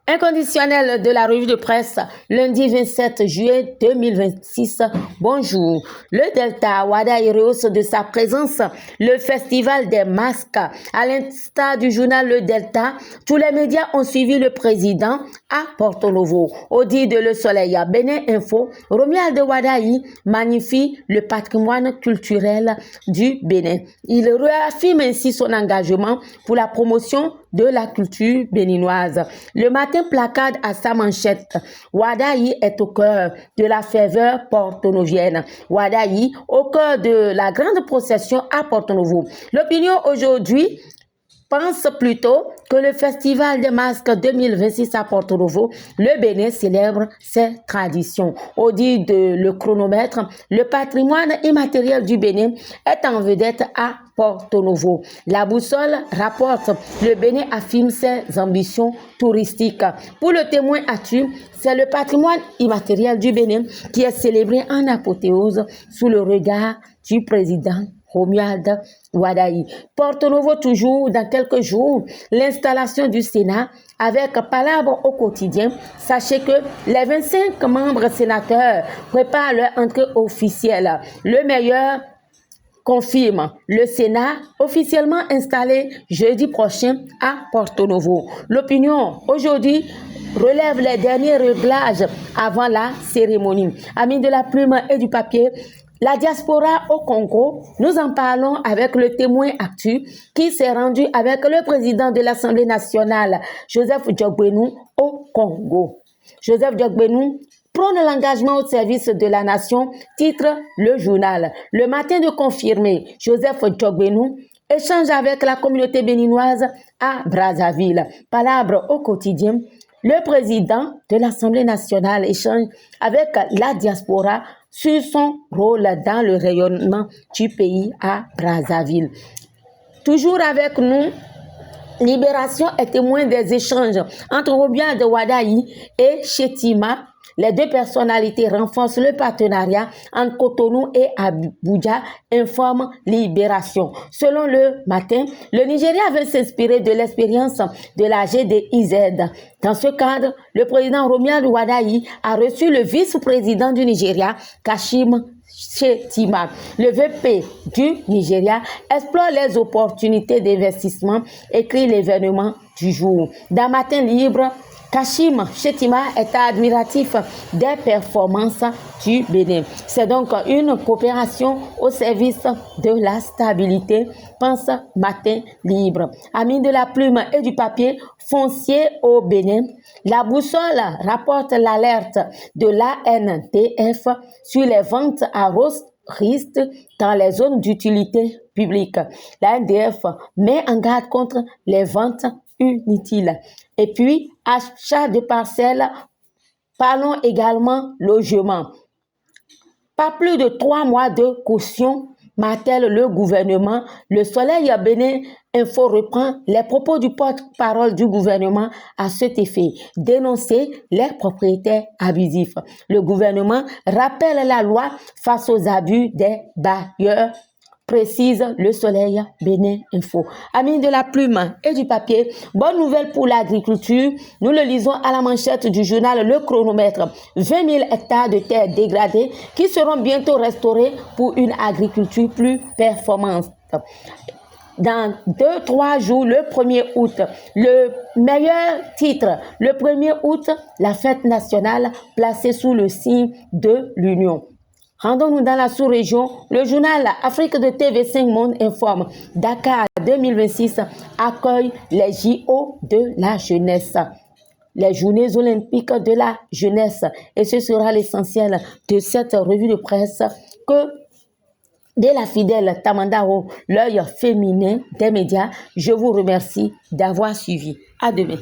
Inconditionnel de la revue de presse, lundi 27 juillet 2026. Bonjour. Le Delta Wadayi rehausse de sa présence le festival des masques. À l'instar du journal Le Delta, tous les médias ont suivi le président à Porto Novo. Au dit de Le Soleil, Bénin Info, Romuald Wadayi magnifie le patrimoine culturel du Bénin. Il réaffirme ainsi son engagement pour la promotion de la culture béninoise. Le matin placade à sa manchette. Wadayi est au cœur de la ferveur porto-novienne. Wadayi au cœur de la grande procession à Porto Novo. L'opinion aujourd'hui pense plutôt que le Festival des masques 2026 à Porto Novo, le Bénin célèbre ses traditions. Au dit de Le Chronomètre, le patrimoine immatériel du Bénin est en vedette à Porto Novo. La boussole rapporte, le Bénin affirme ses ambitions touristiques. Pour le témoin Actu, c'est le patrimoine immatériel du Bénin qui est célébré en apothéose sous le regard du président Romuald Wadayi. Porto Novo toujours dans quelques jours, l'installation du Sénat avec Palabre au quotidien. Sachez que les 25 membres sénateurs préparent leur entrée officielle. Le meilleur confirme le Sénat officiellement installé jeudi prochain à Porto Novo. L'opinion aujourd'hui relève les derniers réglages avant la cérémonie. Amis de la plume et du papier, la diaspora au Congo, nous en parlons avec le témoin Actu qui s'est rendu avec le président de l'Assemblée nationale, Joseph Djogbenou, au Congo. Joseph Djogbenou prône l'engagement au service de la nation, titre le journal. Le matin de confirmer, Joseph Djogbenou échange avec la communauté béninoise à Brazzaville. Palabre au quotidien, le président de l'Assemblée nationale échange avec la diaspora sur son rôle dans le rayonnement du pays à Brazzaville. Toujours avec nous, Libération est témoin des échanges entre Romuald Wadayi et Shettima. Les deux personnalités renforcent le partenariat entre Cotonou et Abuja, informe Libération. Selon le matin, le Nigeria veut s'inspirer de l'expérience de la GDIZ. Dans ce cadre, le président Romuald Wadayi a reçu le vice-président du Nigeria, Kashim Shettima. Le VP du Nigeria explore les opportunités d'investissement, écrit l'événement du jour. Dans Matin Libre, Kashim Shettima est admiratif des performances du Bénin. C'est donc une coopération au service de la stabilité, pense Matin Libre. Amis de la plume et du papier, foncier au Bénin, la boussole rapporte l'alerte de l'ANTF sur les ventes à risque dans les zones d'utilité publique. L'ANTF met en garde contre les ventes inutiles. Et puis, achat de parcelles, parlons également logement. Pas plus de 3 mois de caution, martèle le gouvernement. Le Soleil Bénin Info reprend les propos du porte-parole du gouvernement à cet effet. Dénoncer les propriétaires abusifs. Le gouvernement rappelle la loi face aux abus des bailleurs, précise le Soleil Bénin Info. Amis de la plume et du papier, bonne nouvelle pour l'agriculture. Nous le lisons à la manchette du journal Le Chronomètre. 20 000 hectares de terres dégradées qui seront bientôt restaurés pour une agriculture plus performante. Dans 2-3 jours, le 1er août, le meilleur titre, le 1er août, la fête nationale placée sous le signe de l'Union. Rendons-nous dans la sous-région. Le journal Afrique de TV5 Monde informe. Dakar 2026 accueille les JO de la jeunesse. Les Journées olympiques de la jeunesse. Et ce sera l'essentiel de cette revue de presse que de la fidèle Tamandao, l'œil féminin des médias. Je vous remercie d'avoir suivi. À demain.